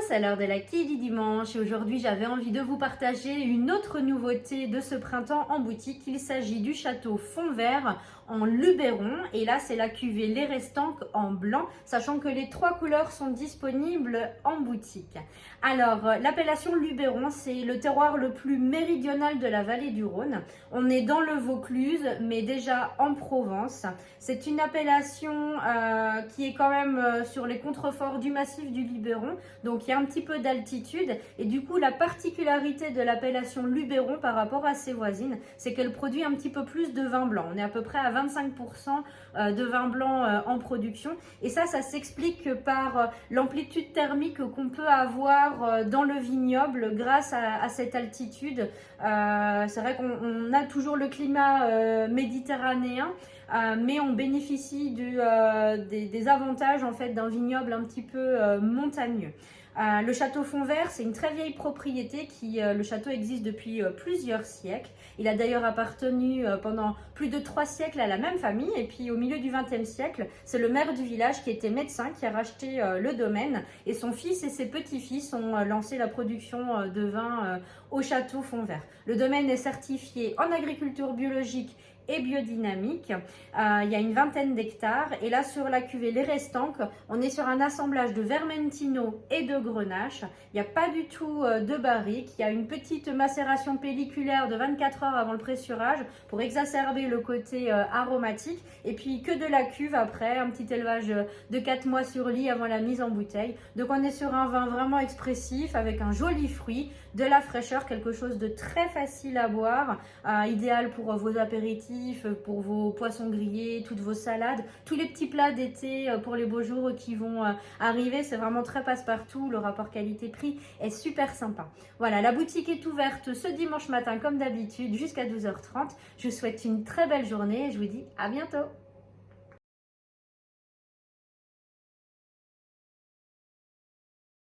c'est l'heure de la quille du dimanche et aujourd'hui j'avais envie de vous partager une autre nouveauté de ce printemps en boutique. Il s'agit du château fond vert en Luberon et là c'est la cuvée Les Restanques en blanc, sachant que les trois couleurs sont disponibles en boutique. Alors l'appellation Luberon, c'est le terroir le plus méridional de la vallée du Rhône. On est dans le Vaucluse mais déjà en Provence. C'est une appellation qui est quand même sur les contreforts du massif du Luberon, donc il y a un petit peu d'altitude et du coup la particularité de l'appellation Luberon par rapport à ses voisines, c'est qu'elle produit un petit peu plus de vin blanc. On est à peu près à 25% de vin blanc en production et ça s'explique par l'amplitude thermique qu'on peut avoir dans le vignoble grâce à cette altitude. C'est vrai qu'on a toujours le climat méditerranéen, mais on bénéficie des avantages en fait d'un vignoble un petit peu montagneux. Le château fond vert, c'est une très vieille propriété le château existe depuis plusieurs siècles. Il a d'ailleurs appartenu pendant plus de 3 siècles à la même famille et puis au milieu du XXe siècle, c'est le maire du village qui était médecin qui a racheté le domaine et son fils et ses petits-fils ont lancé la production de vin au château fond vert. Le domaine est certifié en agriculture biologique et biodynamique. Il y a une vingtaine d'hectares et là sur la cuvée Les Restanques, on est sur un assemblage de Vermentino et de Grenache. Il n'y a pas du tout de barrique, il y a une petite macération pelliculaire de 24 heures avant le pressurage pour exacerber le côté aromatique et puis que de la cuve après, un petit élevage de 4 mois sur lit avant la mise en bouteille. Donc on est sur un vin vraiment expressif avec un joli fruit, de la fraîcheur, quelque chose de très facile à boire, idéal pour vos apéritifs, pour vos poissons grillés, toutes vos salades, tous les petits plats d'été pour les beaux jours qui vont arriver. C'est vraiment très passe-partout, le rapport qualité-prix est super sympa. Voilà, la boutique est ouverte ce dimanche matin comme d'habitude jusqu'à 12h30. Je vous souhaite une très belle journée et je vous dis à bientôt.